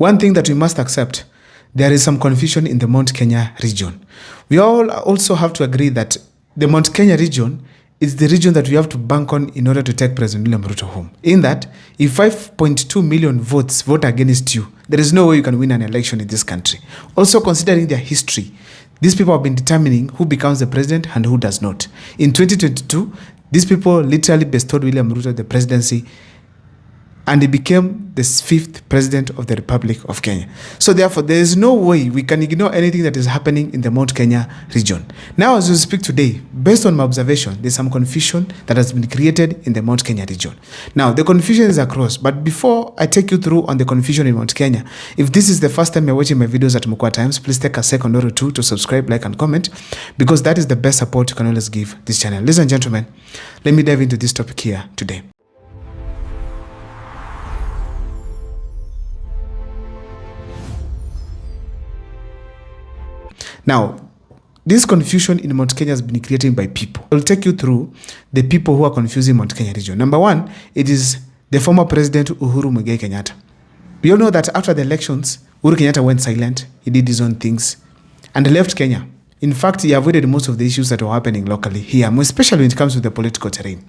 One thing that we must accept, there is some confusion in the Mt.Kenya region. We all also have to agree that the Mt.Kenya region is the region that we have to bank on in order to take President William Ruto home. In that, if 5.2 million votes vote against you, there is no way you can win an election in this country. Also, considering their history, these people have been determining who becomes the president and who does not. In 2022, these people literally bestowed William Ruto the presidency, and he became the 5th president of the Republic of Kenya. So therefore, there is no way we can ignore anything that is happening in the Mt.Kenya region. Now, as we speak today, based on my observation, there's some confusion that has been created in the Mt.Kenya region. Now, the confusion is across, but before I take you through on the confusion in Mt.Kenya, if this is the first time you're watching my videos at Mukwa Times, please take a second or two to subscribe, like, and comment, because that is the best support you can always give this channel. Ladies and gentlemen, let me dive into this topic here today. Now, this confusion in Mount Kenya has been created by people. I'll take you through the people who are confusing Mount Kenya region. Number one, it is the former president Uhuru Muigai Kenyatta. We all know that after the elections, Uhuru Kenyatta went silent. He did his own things and left Kenya. In fact, he avoided most of the issues that were happening locally here, especially when it comes to the political terrain.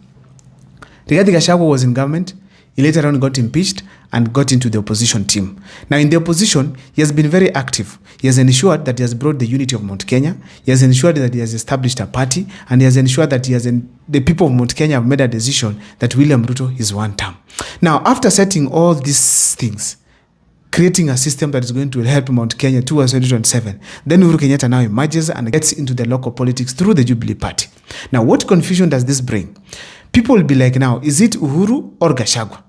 Rigathi Gachagua was in government. He later on got impeached and got into the opposition team. Now, in the opposition, he has been very active. He has ensured that he has brought the unity of Mount Kenya. He has ensured that he has established a party, and he has ensured that the people of Mount Kenya have made a decision that William Ruto is one term. Now, after setting all these things, creating a system that is going to help Mount Kenya towards 2027, then Uhuru Kenyatta now emerges and gets into the local politics through the Jubilee Party. Now, what confusion does this bring? People will be like, now, is it Uhuru or Gachagua?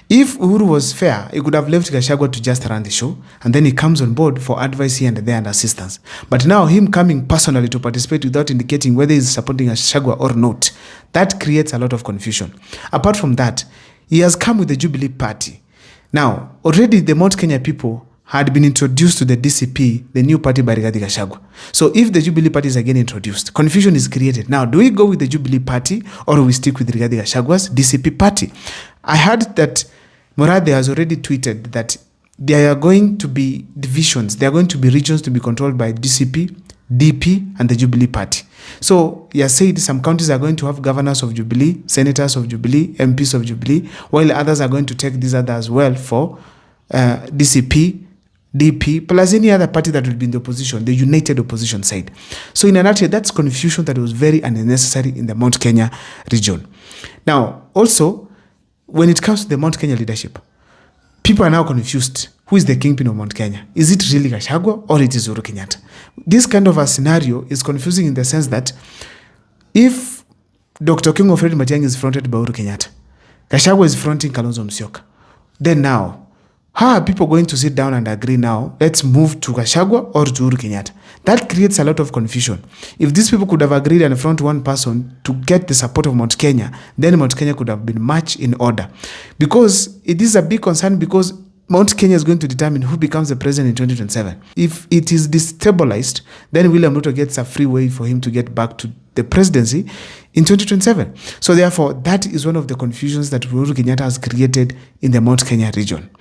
If Uhuru was fair, he could have left Gachagua to just run the show, and then he comes on board for advice here and there and assistance. But now him coming personally to participate without indicating whether he's supporting Gachagua or not, that creates a lot of confusion. Apart from that, he has come with the Jubilee Party. Now, already the Mount Kenya people had been introduced to the DCP, the new party by Rigathi Gachagua. So if the Jubilee Party is again introduced, confusion is created. Now, do we go with the Jubilee Party or do we stick with Rigathi Gachagua's DCP party? I heard that Morade has already tweeted that there are going to be divisions. There are going to be regions to be controlled by DCP, DP, and the Jubilee Party. So he has said some counties are going to have governors of Jubilee, senators of Jubilee, MPs of Jubilee, while others are going to take these others as well for DCP, DP, plus any other party that will be in the opposition, the united opposition side. So in a nutshell, that's confusion that was very unnecessary in the Mount Kenya region. Now, also, when it comes to the Mount Kenya leadership, people are now confused. Who is the kingpin of Mount Kenya? Is it really Gachagua or it is Uhuru Kenyatta? This kind of a scenario is confusing in the sense that if Dr. King of Fred Matiang'i is fronted by Uhuru Kenyatta, Gachagua is fronting Kalonzo Musyoka, then now, how are people going to sit down and agree now, let's move to Gachagua or to Uhuru Kenyatta? That creates a lot of confusion. If these people could have agreed and front one person to get the support of Mount Kenya, then Mount Kenya could have been much in order. Because it is a big concern because Mount Kenya is going to determine who becomes the president in 2027. If it is destabilized, then William Ruto gets a free way for him to get back to the presidency in 2027. So therefore, that is one of the confusions that Uhuru Kenyatta has created in the Mount Kenya region.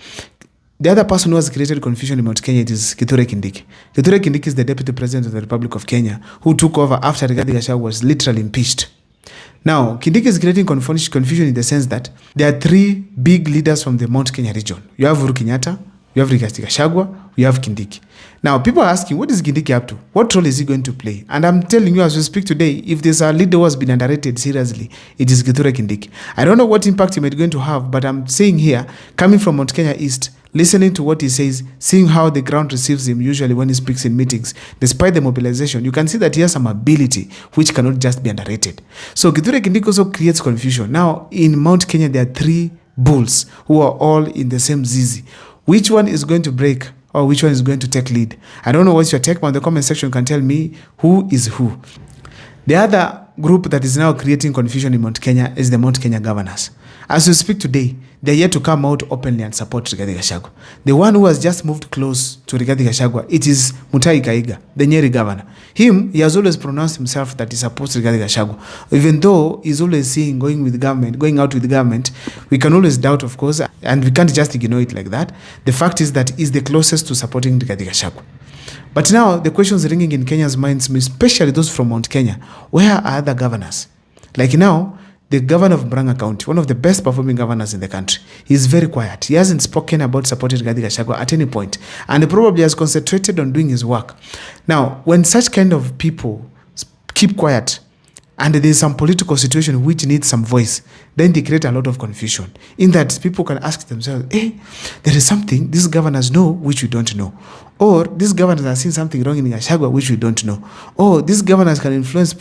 The other person who has created confusion in Mount Kenya is Kithure Kindiki. Kithure Kindiki is the deputy president of the Republic of Kenya who took over after Rigathi Gachagua was literally impeached. Now, Kindiki is creating confusion in the sense that there are three big leaders from the Mount Kenya region. You have Uhuru Kenyatta, you have Rigathi Gachagua, you have Kindiki. Now, people are asking, what is Kindiki up to? What role is he going to play? And I'm telling you, as we speak today, if there's a leader who has been underrated seriously, it is Kithure Kindiki. I don't know what impact he might going to have, but I'm saying here, coming from Mount Kenya East, listening to what he says, seeing how the ground receives him usually when he speaks in meetings, despite the mobilization, you can see that he has some ability which cannot just be underrated. So Kithure Kindiki also creates confusion. Now, in Mount Kenya, there are three bulls who are all in the same zizi. Which one is going to break or which one is going to take lead? I don't know what's your take, but in the comment section you can tell me who is who. The other group that is now creating confusion in Mount Kenya is the Mount Kenya governors. As we speak today, they're yet to come out openly and support Rigathi Gachagua. The one who has just moved close to Rigathi Gachagua, it is Mutahi Kahiga, the Nyeri governor. He has always pronounced himself that he supports Rigathi Gachagua. Even though he's always saying going out with the government, we can always doubt, of course, and we can't just ignore it like that. The fact is that he's the closest to supporting Rigathi Gachagua. But now the questions ringing in Kenya's minds, especially those from Mount Kenya, where are other governors? Like now, the governor of Murang'a County, one of the best performing governors in the country, he's very quiet. He hasn't spoken about supporting Rigathi Gachagua at any point, and he probably has concentrated on doing his work. Now, when such kind of people keep quiet, and there is some political situation which needs some voice, then they create a lot of confusion. In that people can ask themselves, there is something these governors know which we don't know. Or these governors are seeing something wrong in Gachagua which we don't know. Or these governors can influence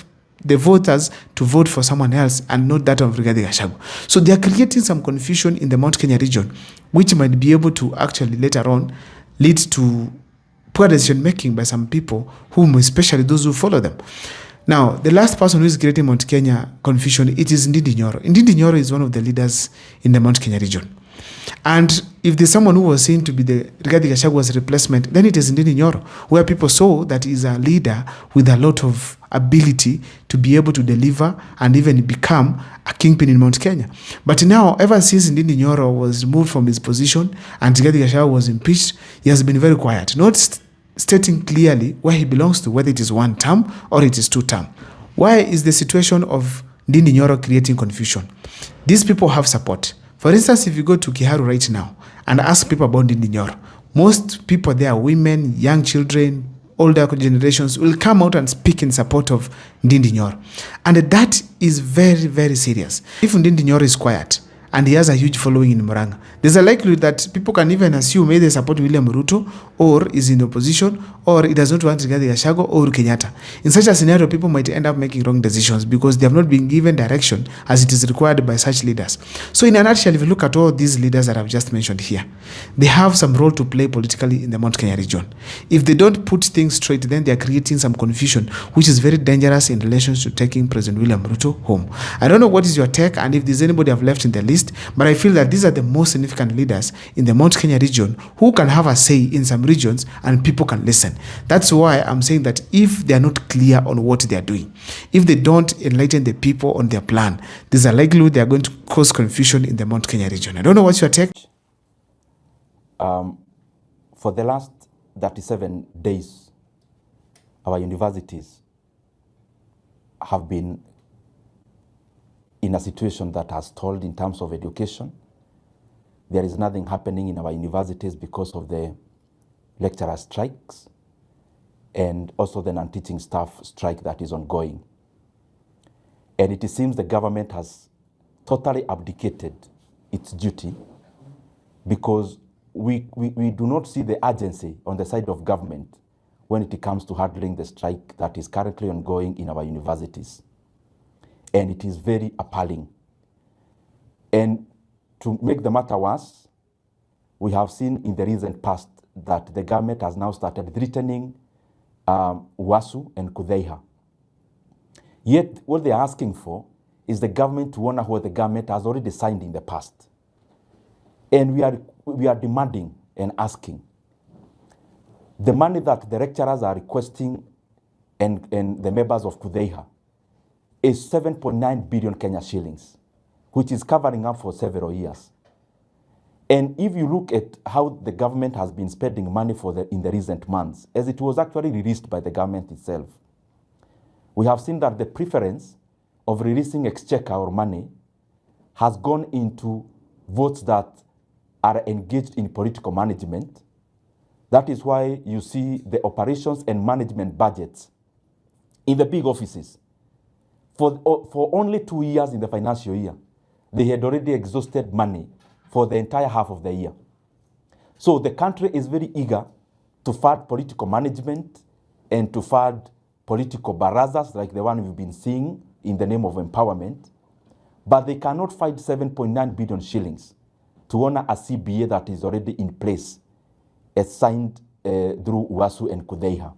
the voters to vote for someone else and not that of Rigathi Gachagua. So they are creating some confusion in the Mount Kenya region, which might be able to actually later on lead to poor decision making by some people, whom especially those who follow them. Now, the last person who is creating Mount Kenya confusion, it is Ndindi Nyoro. Ndindi Nyoro is one of the leaders in the Mount Kenya region. And if there's someone who was seen to be the Rigathi Gachagua's replacement, then it is Ndindi Nyoro, where people saw that he's a leader with a lot of ability to be able to deliver and even become a kingpin in Mount Kenya. But now, ever since Ndindi Nyoro was removed from his position and Rigathi Gachagua was impeached, he has been very quiet, not stating clearly where he belongs to, whether it is one term or it is two term. Why is the situation of Ndindi Nyoro creating confusion? These people have support. For instance, if you go to Kiharu right now and ask people about Ndindi Nyoro, most people there, women, young children, older generations, will come out and speak in support of Ndindi Nyoro. And that is very, very serious. If Ndindi Nyoro is quiet, and he has a huge following in Murang'a, there's a likelihood that people can even assume either support William Ruto or is in opposition or he does not want Rigathi Gachagua or Kenyatta. In such a scenario, people might end up making wrong decisions because they have not been given direction as it is required by such leaders. So in a nutshell, if you look at all these leaders that I've just mentioned here, they have some role to play politically in the Mount Kenya region. If they don't put things straight, then they are creating some confusion, which is very dangerous in relation to taking President William Ruto home. I don't know what is your take and if there's anybody I've left in the list, but I feel that these are the most significant leaders in the Mount Kenya region who can have a say in some regions and people can listen. That's why I'm saying that if they are not clear on what they are doing, if they don't enlighten the people on their plan, there's a likelihood they are going to cause confusion in the Mount Kenya region. I don't know what's your take. For the last 37 days, our universities have been in a situation that has stalled in terms of education. There is nothing happening in our universities because of the lecturer strikes and also the non-teaching staff strike that is ongoing. And it seems the government has totally abdicated its duty because we do not see the urgency on the side of government when it comes to handling the strike that is currently ongoing in our universities. And it is very appalling. And to make the matter worse, we have seen in the recent past that the government has now started threatening Wasu and Kudheiha. Yet what they are asking for is the government to honor what the government has already signed in the past. And we are demanding and asking the money that the lecturers are requesting and the members of Kudheiha is 7.9 billion Kenya shillings, which is covering up for several years. And if you look at how the government has been spending money in the recent months, as it was actually released by the government itself, we have seen that the preference of releasing exchequer or money has gone into votes that are engaged in political management. That is why you see the operations and management budgets in the big offices. For only 2 years in the financial year, they had already exhausted money for the entire half of the year. So the country is very eager to fund political management and to fund political barazas like the one we've been seeing in the name of empowerment, but they cannot find 7.9 billion shillings to honor a CBA that is already in place, as signed through Wasu and Kudheiha.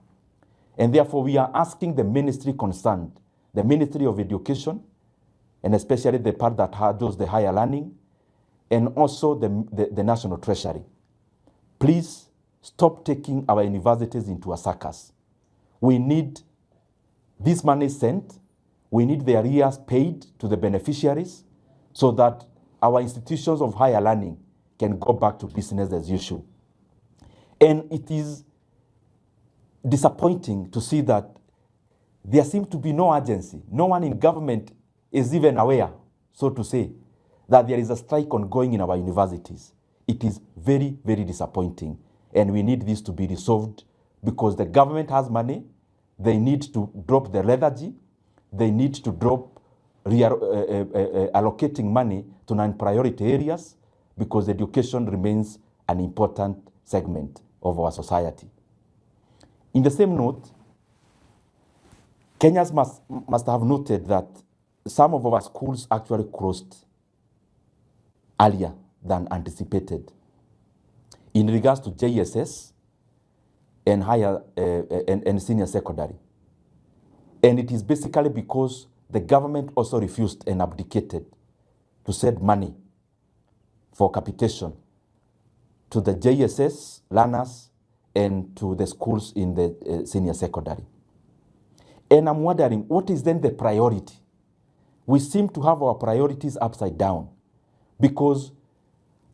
And therefore we are asking the ministry concerned, the Ministry of Education, and especially the part that handles the higher learning, and also the National Treasury. Please stop taking our universities into a circus. We need this money sent. We need the arrears paid to the beneficiaries so that our institutions of higher learning can go back to business as usual. And it is disappointing to see that there seems to be no urgency. No one in government is even aware, so to say, that there is a strike ongoing in our universities. It is very, very disappointing. And we need this to be resolved because the government has money. They need to drop the lethargy. They need to drop allocating money to non-priority areas because education remains an important segment of our society. In the same note, Kenyans must have noted that some of our schools actually closed earlier than anticipated in regards to JSS and higher and senior secondary. And it is basically because the government also refused and abdicated to send money for capitation to the JSS learners and to the schools in the senior secondary. And I'm wondering, what is then the priority? We seem to have our priorities upside down because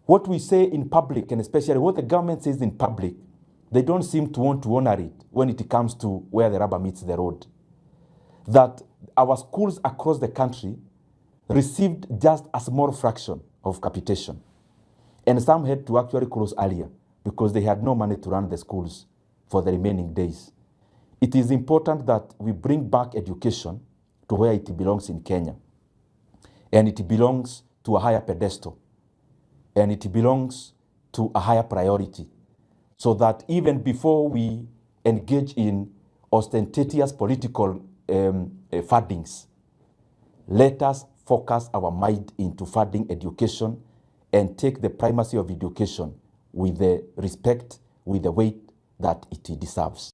what we say in public, and especially what the government says in public, they don't seem to want to honor it when it comes to where the rubber meets the road. That our schools across the country received just a small fraction of capitation. And some had to actually close earlier because they had no money to run the schools for the remaining days. It is important that we bring back education to where it belongs in Kenya. And it belongs to a higher pedestal. And it belongs to a higher priority. So that even before we engage in ostentatious political fundings, let us focus our mind into funding education and take the primacy of education with the respect, with the weight that it deserves.